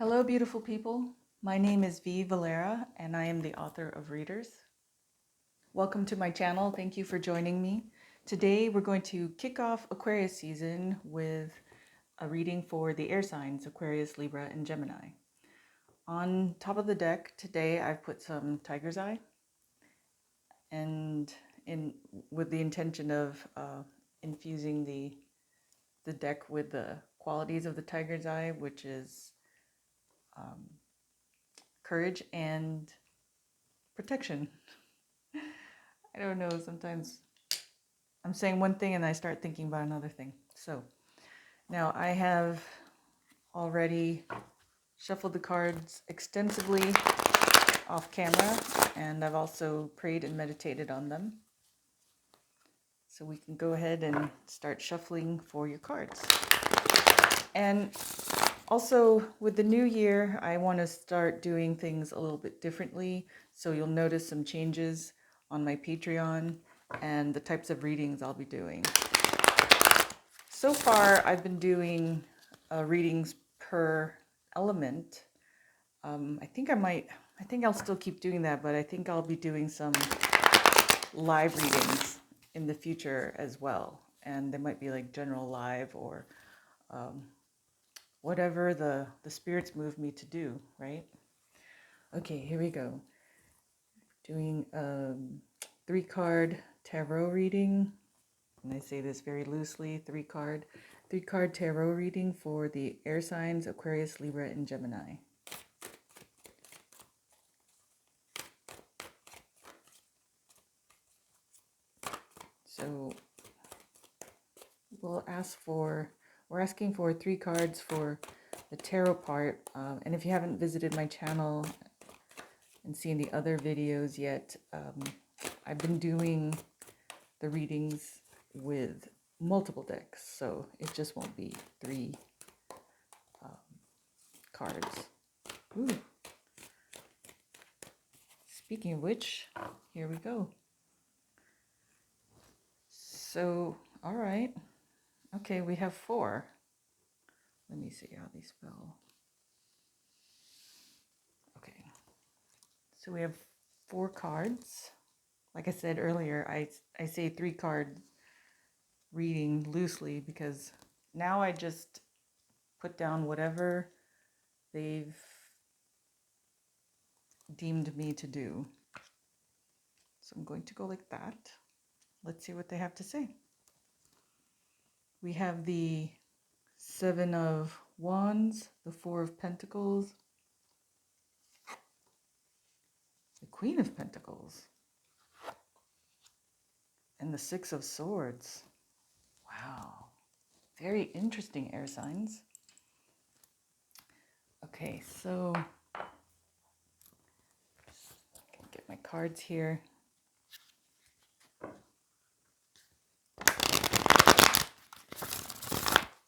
Hello, beautiful people. My name is V Valera, and I am the author of Readers. Welcome to my channel. Thank you for joining me. Today, we're going to kick off Aquarius season with a reading for the air signs, Aquarius, Libra, and Gemini. On top of the deck today, I've put some tiger's eye, and with the intention of infusing the deck with the qualities of the tiger's eye, which is courage and protection. I don't know, sometimes I'm saying one thing and I start thinking about another thing. So now I have already shuffled the cards extensively off camera, and I've also prayed and meditated on them. So we can go ahead and start shuffling for your cards. And also with the new year, I want to start doing things a little bit differently. So you'll notice some changes on my Patreon and the types of readings I'll be doing. So far, I've been doing readings per element. I think I'll still keep doing that, but I think I'll be doing some live readings in the future as well. And they might be like general live or whatever the spirits move me to do, right? Okay, here we go. Doing a 3-card tarot reading. And I say this very loosely, 3-card tarot reading for the air signs, Aquarius, Libra, and Gemini. So we're asking for 3 cards for the tarot part. And if you haven't visited my channel and seen the other videos yet, I've been doing the readings with multiple decks, so it just won't be 3 cards. Ooh. Speaking of which, here we go. So, all right. Okay, we have 4. Let me see how these spell. Okay. So we have 4 cards. Like I said earlier, I say 3-card reading loosely because now I just put down whatever they've deemed me to do. So I'm going to go like that. Let's see what they have to say. We have the 7 of Wands, the 4 of Pentacles, the Queen of Pentacles, and the 6 of Swords. Wow. Very interesting, air signs. Okay, so I can get my cards here.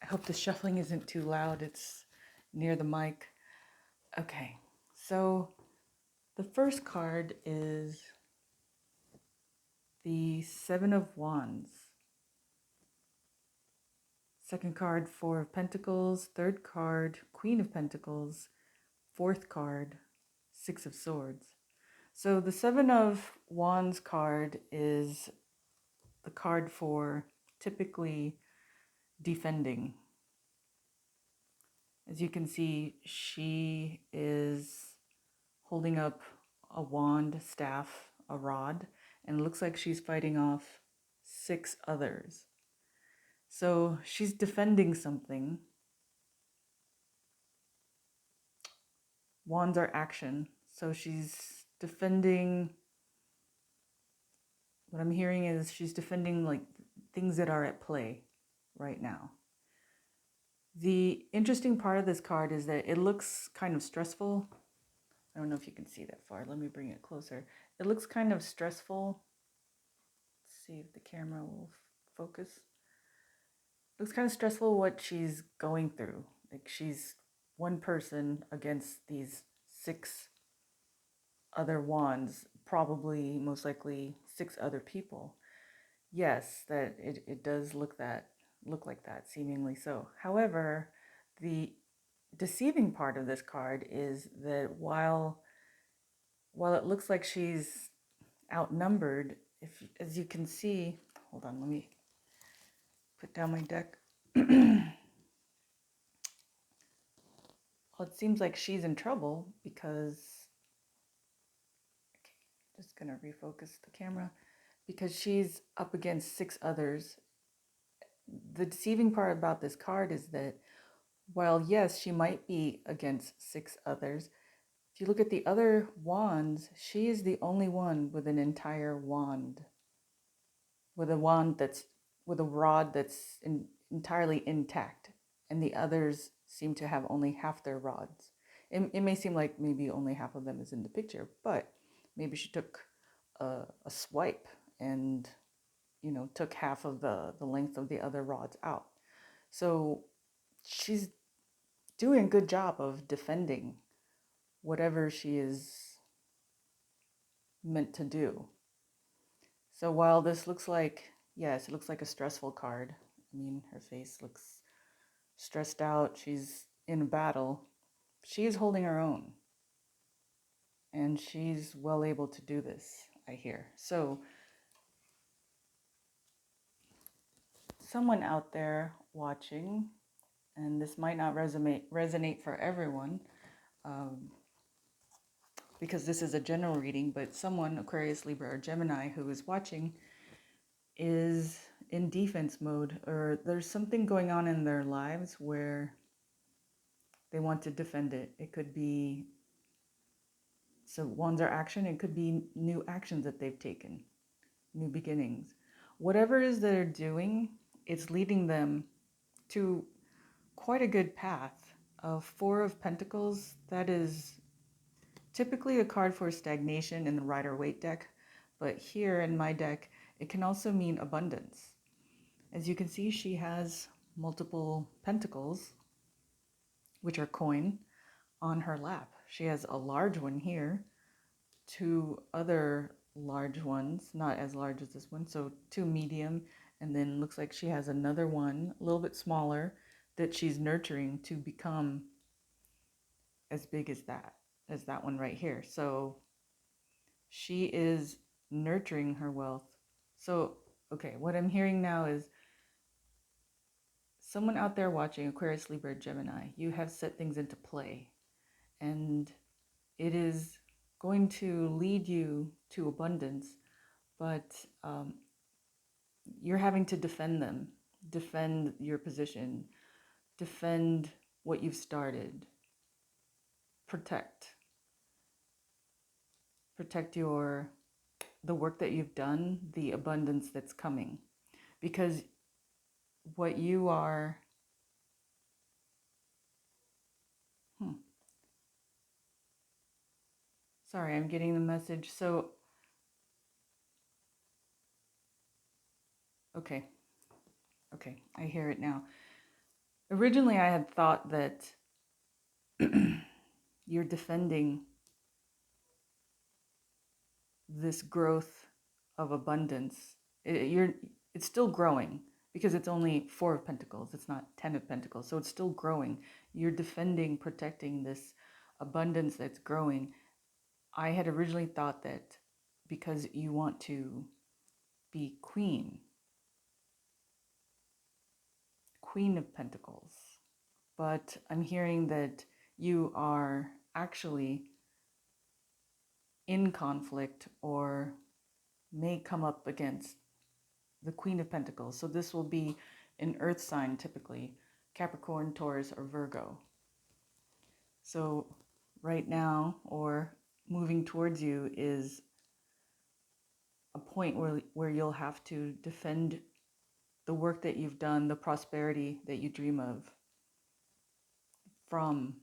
I hope the shuffling isn't too loud. It's near the mic. Okay, so the first card is the 7 of Wands. Second card, 4 of Pentacles. Third card, Queen of Pentacles. Fourth card, 6 of Swords. So the 7 of Wands card is the card for typically defending. As you can see, she is holding up a wand, staff, a rod, and it looks like she's fighting off 6 others. So she's defending something. Wands are action. So she's defending, what I'm hearing is she's defending like things that are at play right now. The interesting part of this card is that it looks kind of stressful. I don't know if you can see that far. Let me bring it closer. It looks kind of stressful. Let's see if the camera will focus. It looks kind of stressful what she's going through. Like she's one person against these 6 other wands, probably most likely 6 other people. Yes, that it does look like that, seemingly so. However, the deceiving part of this card is that while it looks like she's outnumbered, if as you can see, hold on, let me put down my deck. Well, it seems like she's in trouble because, okay, just gonna refocus the camera, because she's up against 6 others. The deceiving part about this card is that while yes, she might be against 6 others, if you look at the other wands, she is the only one with an entire wand, with a wand that's with a rod that's entirely intact, and the others seem to have only half their rods. It may seem like maybe only half of them is in the picture, but maybe she took a swipe and took half of the length of the other rods out. So she's doing a good job of defending whatever she is meant to do. So while this looks like, yes, it looks like a stressful card. I mean, her face looks stressed out. She's in a battle. She is holding her own. And she's well able to do this, I hear. So someone out there watching, and this might not resonate for everyone, because this is a general reading, but someone, Aquarius, Libra, or Gemini, who is watching is in defense mode, or there's something going on in their lives where they want to defend it. It could be, so wands are action, it could be new actions that they've taken, new beginnings. Whatever it is they're doing, it's leading them to quite a good path. Four of Pentacles, that is typically a card for stagnation in the Rider-Waite deck, but here in my deck, it can also mean abundance. As you can see, she has multiple pentacles, which are coin, on her lap. She has a large one here, 2 other large ones, not as large as this one, so 2 medium, and then looks like she has another one, a little bit smaller, that she's nurturing to become as big as that one right here. So she is nurturing her wealth. So, okay, what I'm hearing now is someone out there watching, Aquarius, Libra, Gemini, you have set things into play, and it is going to lead you to abundance, but you're having to defend them, defend your position, defend what you've started, protect the work that you've done, the abundance that's coming, because what you are, sorry, I'm getting the message. So, okay, I hear it now. Originally, I had thought that you're defending this growth of abundance. It's still growing because it's only 4 of Pentacles. It's not 10 of Pentacles. So it's still growing. You're defending, protecting this abundance that's growing. I had originally thought that because you want to be Queen of Pentacles. But I'm hearing that you are actually in conflict or may come up against the Queen of Pentacles. So this will be an earth sign, typically Capricorn, Taurus, or Virgo. So right now, or moving towards you, is a point where you'll have to defend the work that you've done, the prosperity that you dream of, from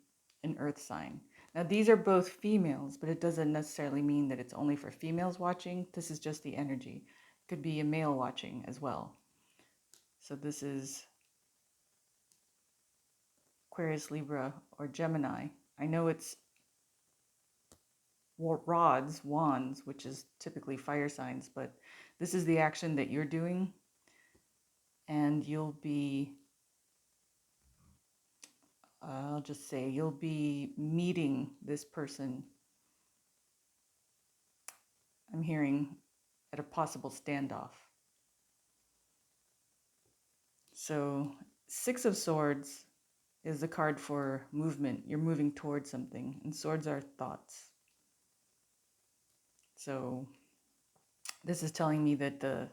an earth sign. Now, these are both females, but it doesn't necessarily mean that it's only for females watching. This is just the energy. It could be a male watching as well. So this is Aquarius, Libra, or Gemini. I know it's wands, which is typically fire signs, but this is the action that you're doing, and you'll be I'll just say you'll be meeting this person, I'm hearing, at a possible standoff. So, Six of Swords is the card for movement. You're moving towards something, and swords are thoughts. So, this is telling me that the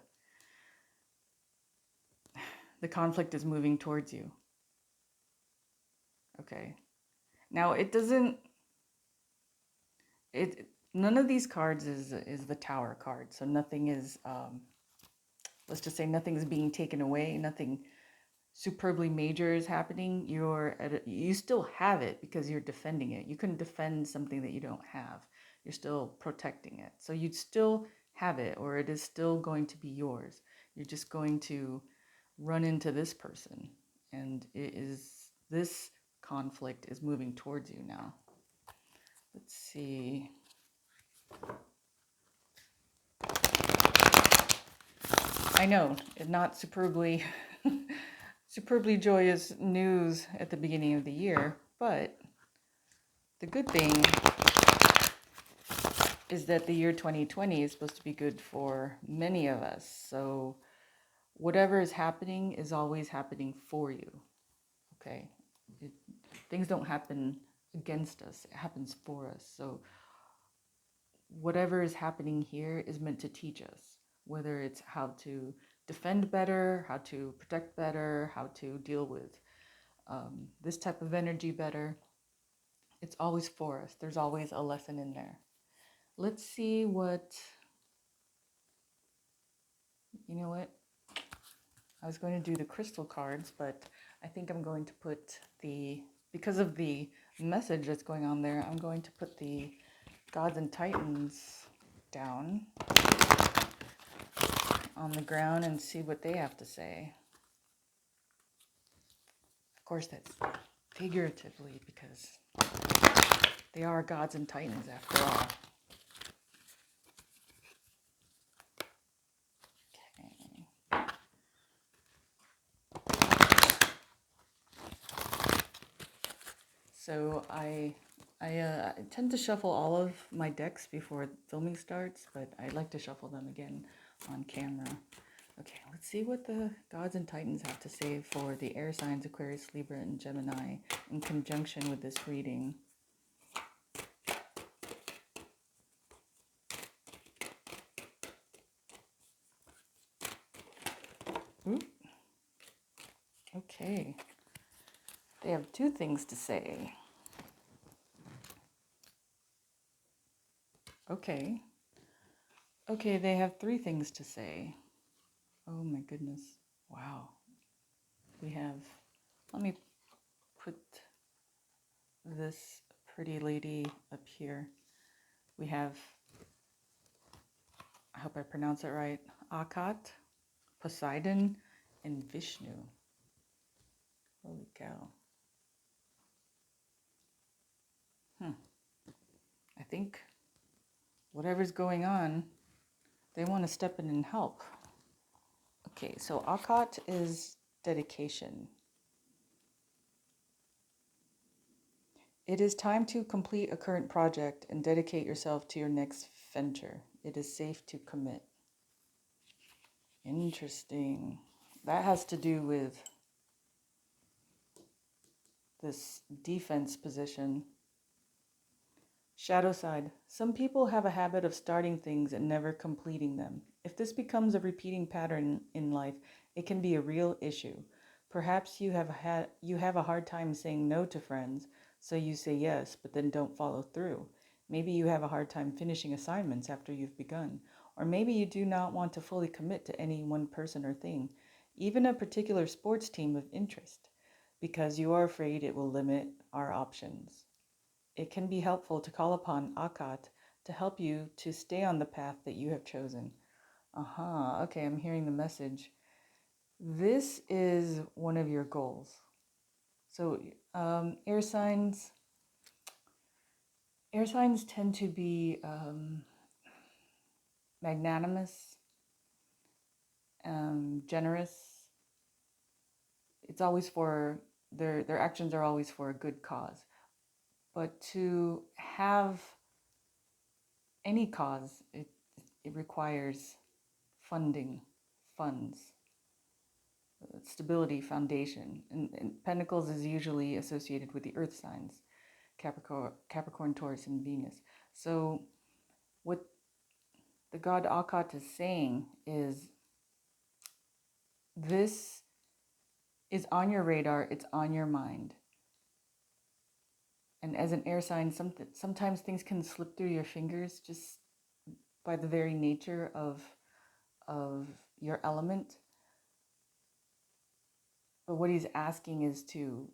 conflict is moving towards you. Okay. Now, none of these cards is the Tower card. So nothing is, let's just say nothing is being taken away. Nothing superbly major is happening. You still have it because you're defending it. You couldn't defend something that you don't have. You're still protecting it. So you'd still have it, or it is still going to be yours. You're just going to run into this person, and this conflict is moving towards you now. Let's see. I know, not superbly superbly joyous news at the beginning of the year, but the good thing is that the year 2020 is supposed to be good for many of us. So whatever is happening is always happening for you. Okay? Things don't happen against us. It happens for us. So whatever is happening here is meant to teach us, whether it's how to defend better, how to protect better, how to deal with this type of energy better. It's always for us. There's always a lesson in there. Let's see what, you know what? I was going to do the crystal cards, but I think I'm going to put because of the message that's going on there, I'm going to put the Gods and Titans down on the ground and see what they have to say. Of course, that's figuratively because they are Gods and Titans after all. Okay. So I tend to shuffle all of my decks before filming starts, but I like to shuffle them again on camera. Okay, let's see what the Gods and Titans have to say for the air signs Aquarius, Libra, and Gemini in conjunction with this reading. Ooh. Okay. They have two things to say. Okay. Okay, they have three things to say. Oh my goodness. Wow. We have, let me put this pretty lady up here. We have, I hope I pronounce it right, Akat, Poseidon, and Vishnu. Holy cow. I think whatever's going on, they want to step in and help. Okay, so Akat is dedication. It is time to complete a current project and dedicate yourself to your next venture. It is safe to commit. Interesting. That has to do with this defense position. Shadow side. Some people have a habit of starting things and never completing them. If this becomes a repeating pattern in life, it can be a real issue. Perhaps you have a hard time saying no to friends, so you say yes, but then don't follow through. Maybe you have a hard time finishing assignments after you've begun, or maybe you do not want to fully commit to any one person or thing, even a particular sports team of interest, because you are afraid it will limit our options. It can be helpful to call upon Akat to help you to stay on the path that you have chosen. Okay, I'm hearing the message. This is one of your goals. So air signs tend to be magnanimous, generous. It's always for their actions are always for a good cause. But to have any cause, it requires funding, funds, stability, foundation. And Pentacles is usually associated with the earth signs, Capricorn, Taurus, and Venus. So what the god Akhat is saying is, this is on your radar, it's on your mind. And as an air sign, sometimes things can slip through your fingers just by the very nature of your element. But what he's asking is to,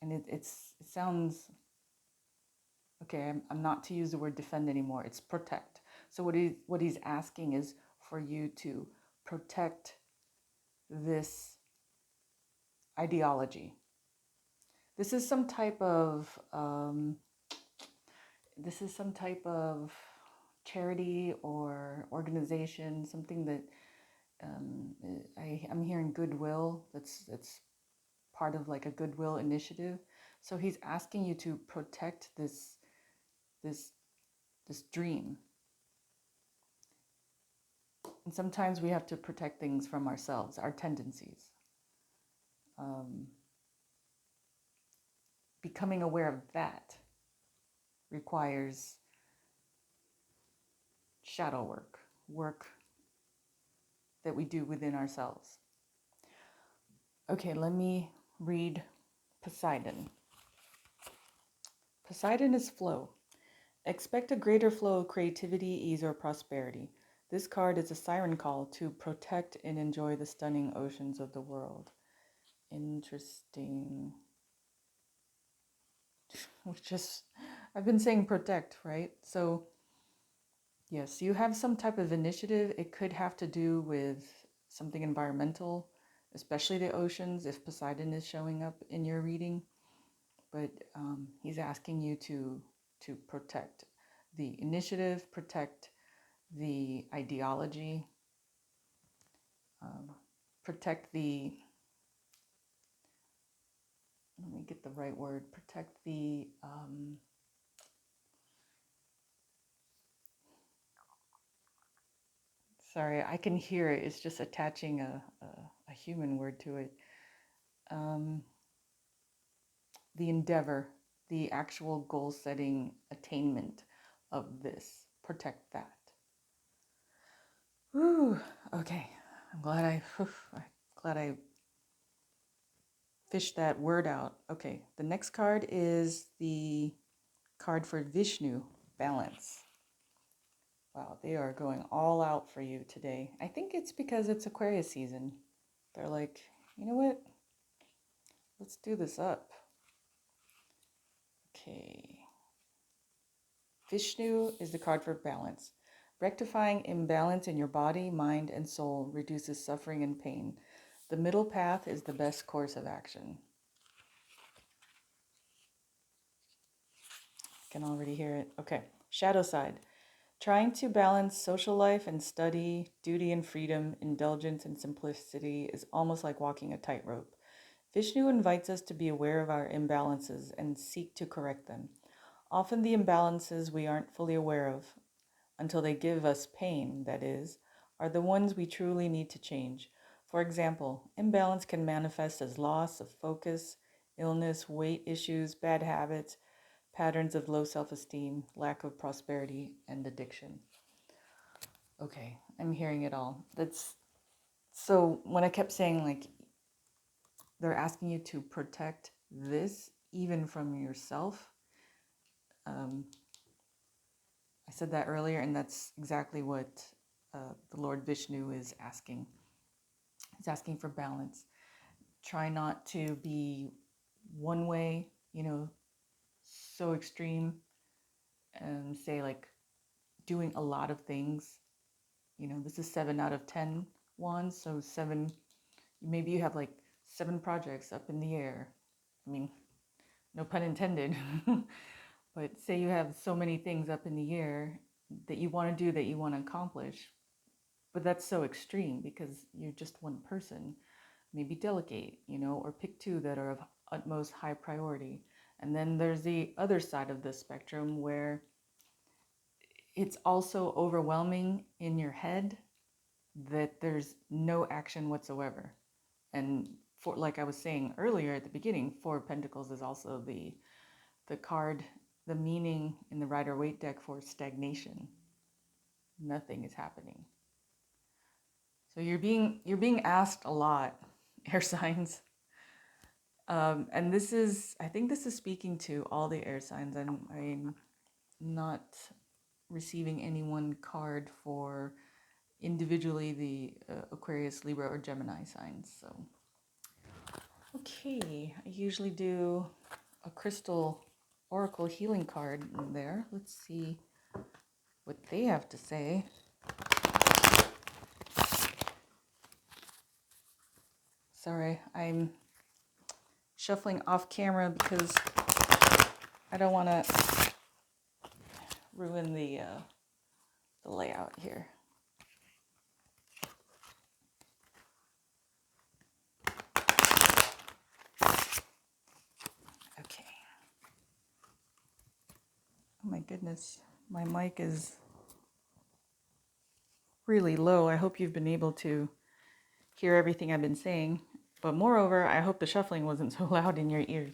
and it sounds, okay, I'm not to use the word defend anymore, it's protect. So what he's asking is for you to protect this ideology. This is some type of charity or organization, something that I'm hearing goodwill. That's part of like a goodwill initiative. So he's asking you to protect this dream. And sometimes we have to protect things from ourselves, our tendencies. Becoming aware of that requires shadow work that we do within ourselves. Okay, let me read Poseidon. Poseidon is flow. Expect a greater flow of creativity, ease, or prosperity. This card is a siren call to protect and enjoy the stunning oceans of the world. Interesting. I've been saying protect, right? So yes, you have some type of initiative. It could have to do with something environmental, especially the oceans, if Poseidon is showing up in your reading. But he's asking you to protect the initiative, protect the ideology, protect the, let me get the right word, protect the, sorry, I can hear it. It's just attaching a human word to it. The endeavor, the actual goal setting attainment of this. Protect that. Whew, okay. I'm glad I fished that word out. Okay, the next card is the card for Vishnu, balance. Wow, they are going all out for you today. I think it's because it's Aquarius season. They're like, you know what? Let's do this up. Okay. Vishnu is the card for balance. Rectifying imbalance in your body, mind, and soul reduces suffering and pain. The middle path is the best course of action. I can already hear it. Okay. Shadow side. Trying to balance social life and study, duty and freedom, indulgence and simplicity is almost like walking a tightrope. Vishnu invites us to be aware of our imbalances and seek to correct them. Often the imbalances we aren't fully aware of, until they give us pain, that is, are the ones we truly need to change. For example, imbalance can manifest as loss of focus, illness, weight issues, bad habits, patterns of low self-esteem, lack of prosperity, and addiction. Okay, I'm hearing it all. That's so when I kept saying like they're asking you to protect this even from yourself. I said that earlier, and that's exactly what the Lord Vishnu is asking. He's asking for balance. Try not to be one way, so extreme, and say like doing a lot of things. This is 7 out of 10 wands, so 7, maybe you have like 7 projects up in the air. I mean, no pun intended. But say you have so many things up in the air that you want to do, that you want to accomplish, but that's so extreme because you're just one person. Maybe delegate, or pick 2 that are utmost high priority. And then there's the other side of the spectrum where it's also overwhelming in your head that there's no action whatsoever. And for, like I was saying earlier at the beginning, Four of Pentacles is also the card, the meaning in the Rider-Waite deck for stagnation. Nothing is happening. So you're being asked a lot, air signs. And this is, I think this is speaking to all the air signs. I'm not receiving any one card for individually the Aquarius, Libra, or Gemini signs. So, okay, I usually do a crystal oracle healing card in there. Let's see what they have to say. Sorry, I'm shuffling off camera because I don't want to ruin the layout here. Okay. Oh my goodness, my mic is really low. I hope you've been able to hear everything I've been saying. But moreover, I hope the shuffling wasn't so loud in your ears.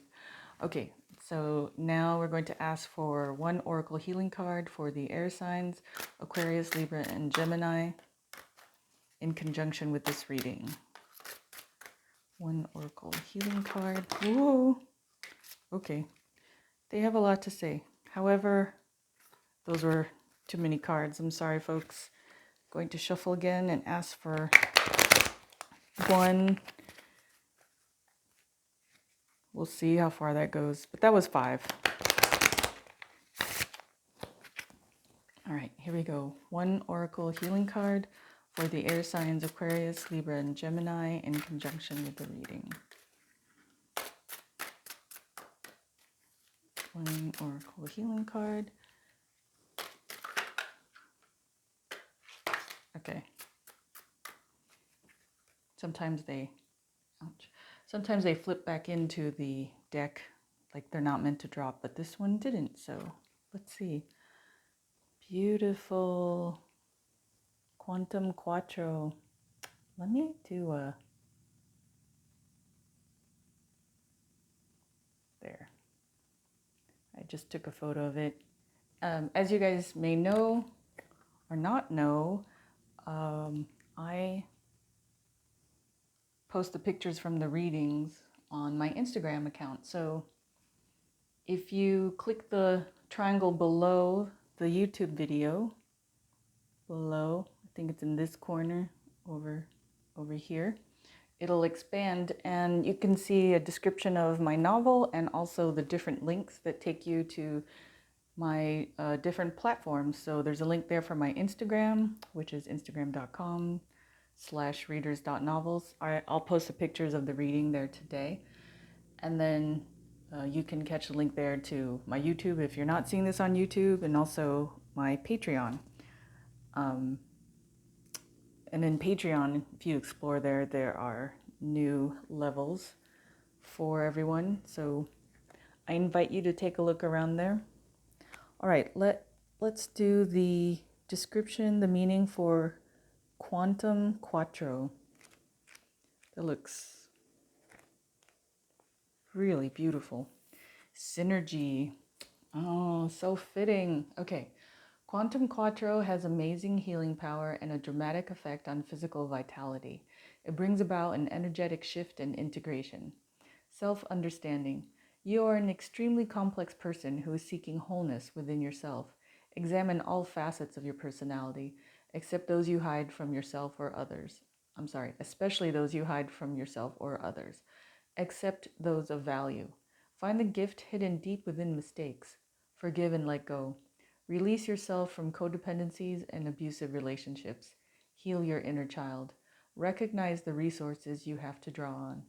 Okay, so now we're going to ask for one oracle healing card for the air signs, Aquarius, Libra, and Gemini, in conjunction with this reading. One oracle healing card. Whoa. Okay. They have a lot to say. However, those were too many cards. I'm sorry, folks. Going to shuffle again and ask for one. We'll see how far that goes. But that was 5. All right, here we go. One oracle healing card for the air signs Aquarius, Libra, and Gemini in conjunction with the reading. One oracle healing card. Okay. Sometimes they flip back into the deck like they're not meant to drop, but this one didn't. So let's see. Beautiful Quantum Quattro. Let me do a... There. I just took a photo of it. As you guys may know or not know, I post the pictures from the readings on my Instagram account. So if you click the triangle below the YouTube video, below, I think it's in this corner over here, it'll expand and you can see a description of my novel and also the different links that take you to my different platforms. So there's a link there for my Instagram, which is instagram.com/readers.novels. I'll post the pictures of the reading there today. And then you can catch a link there to my YouTube if you're not seeing this on YouTube, and also my Patreon. And in Patreon, if you explore there are new levels for everyone. So I invite you to take a look around there. All right, let's do the description, the meaning for Quantum Quattro. That looks really beautiful. Synergy. Oh, so fitting. Okay. Quantum Quattro has amazing healing power and a dramatic effect on physical vitality. It brings about an energetic shift and integration. Self-understanding. You are an extremely complex person who is seeking wholeness within yourself. Examine all facets of your personality, except those you hide from yourself or others. Especially those you hide from yourself or others. Accept those of value. Find the gift hidden deep within mistakes. Forgive and let go. Release yourself from codependencies and abusive relationships. Heal your inner child. Recognize the resources you have to draw on.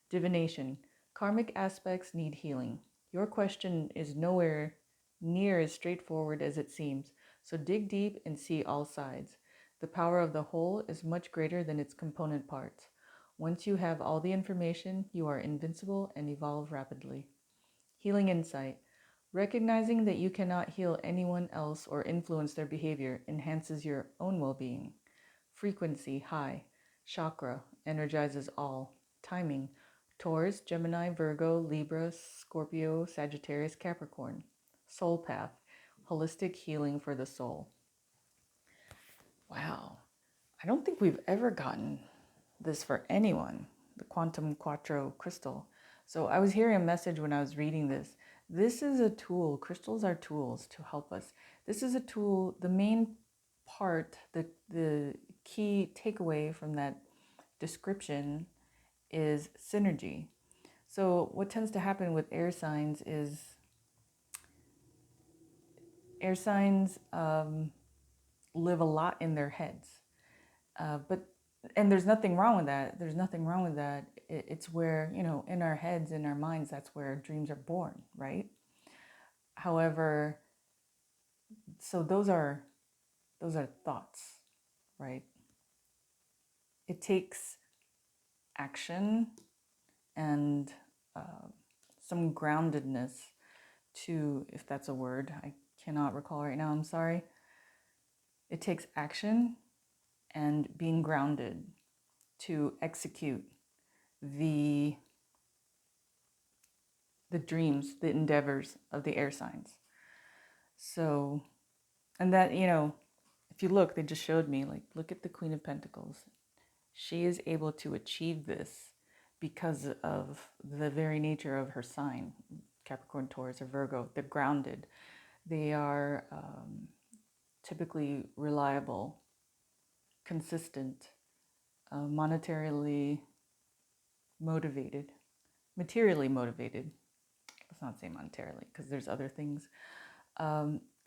Divination. Karmic aspects need healing. Your question is nowhere near as straightforward as it seems, so dig deep and see all sides. The power of the whole is much greater than its component parts. Once you have all the information, you are invincible and evolve rapidly. Healing insight. Recognizing that you cannot heal anyone else or influence their behavior enhances your own well-being. Frequency high. Chakra energizes all. Timing. Taurus, Gemini, Virgo, Libra, Scorpio, Sagittarius, Capricorn. Soul path. Holistic healing for the soul. Wow. I don't think we've ever gotten this for anyone, the Quantum Quattro crystal. So I was hearing a message when I was reading this. This is a tool. Crystals are tools to help us. This is a tool. The main part, the key takeaway from that description is synergy. So what tends to happen with air signs is air signs live a lot in their heads. And there's nothing wrong with that. There's nothing wrong with that. It's where, in our heads, in our minds, that's where dreams are born, right? However, so those are thoughts, right? It takes action and some groundedness to, if that's a word, I cannot recall right now, I'm sorry. It takes action and being grounded to execute the dreams, the endeavors of the air signs. So, and that, if you look, they just showed me, like, look at the Queen of Pentacles. She is able to achieve this because of the very nature of her sign. Capricorn, Taurus, or Virgo. They're grounded. They are typically reliable, consistent, monetarily motivated, materially motivated. Let's not say monetarily, because there's other things.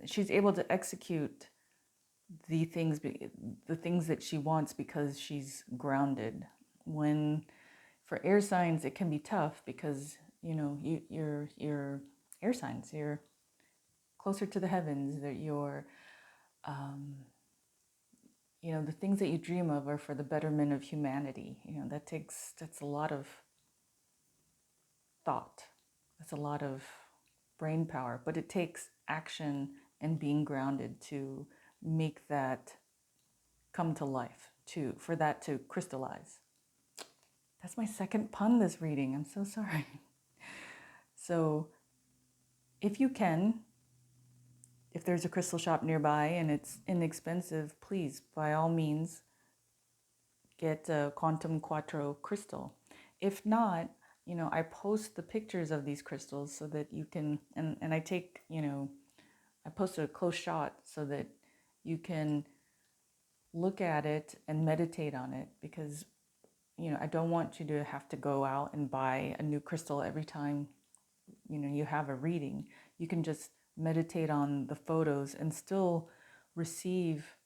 She's able to execute the things that she wants because she's grounded. When for air signs, it can be tough because you're air signs. You're closer to the heavens. That you're the things that you dream of are for the betterment of humanity. That's a lot of thought. That's a lot of brain power, but it takes action and being grounded to make that come to life, for that to crystallize. That's my second pun this reading. I'm so sorry. So if you can, if there's a crystal shop nearby and it's inexpensive, please, by all means, get a Quantum Quattro crystal. If not, I post the pictures of these crystals so that you can, and I take, I post a close shot so that you can look at it and meditate on it, because, I don't want you to have to go out and buy a new crystal every time, you have a reading. You can just meditate on the photos and still receive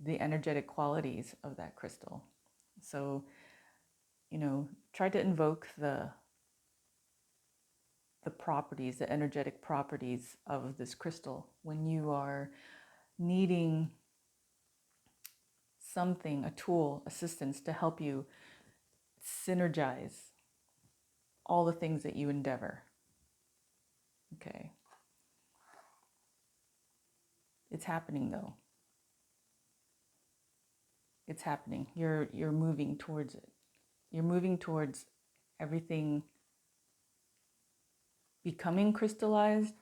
the energetic qualities of that crystal. So, try to invoke the properties, the energetic properties of this crystal when you are needing something, a tool, assistance to help you synergize all the things that you endeavor. Okay. It's happening though. It's happening. You're moving towards it. You're moving towards everything becoming crystallized.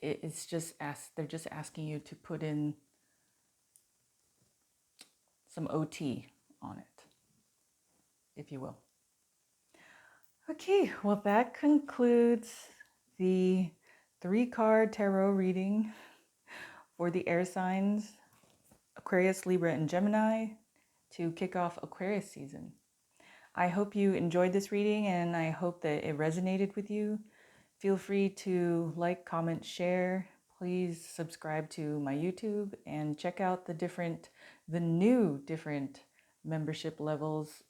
It's just they're just asking you to put in some OT on it, if you will. Okay, well, that concludes the 3-card tarot reading for the air signs, Aquarius, Libra, and Gemini, to kick off Aquarius season. I hope you enjoyed this reading and I hope that it resonated with you. Feel free to like, comment, share. Please subscribe to my YouTube and check out the new different membership levels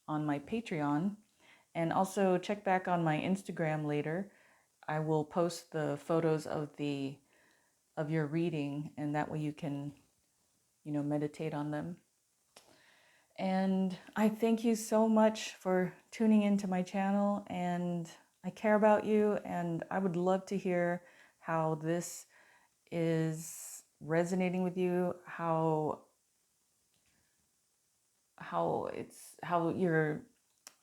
on my Patreon. And also check back on my Instagram later. I will post the photos of your reading, and that way you can, meditate on them. And I thank you so much for tuning into my channel, and I care about you, and I would love to hear how this is resonating with you, how you're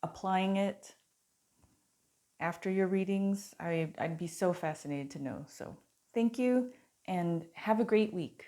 applying it after your readings. I'd be so fascinated to know. So thank you and have a great week.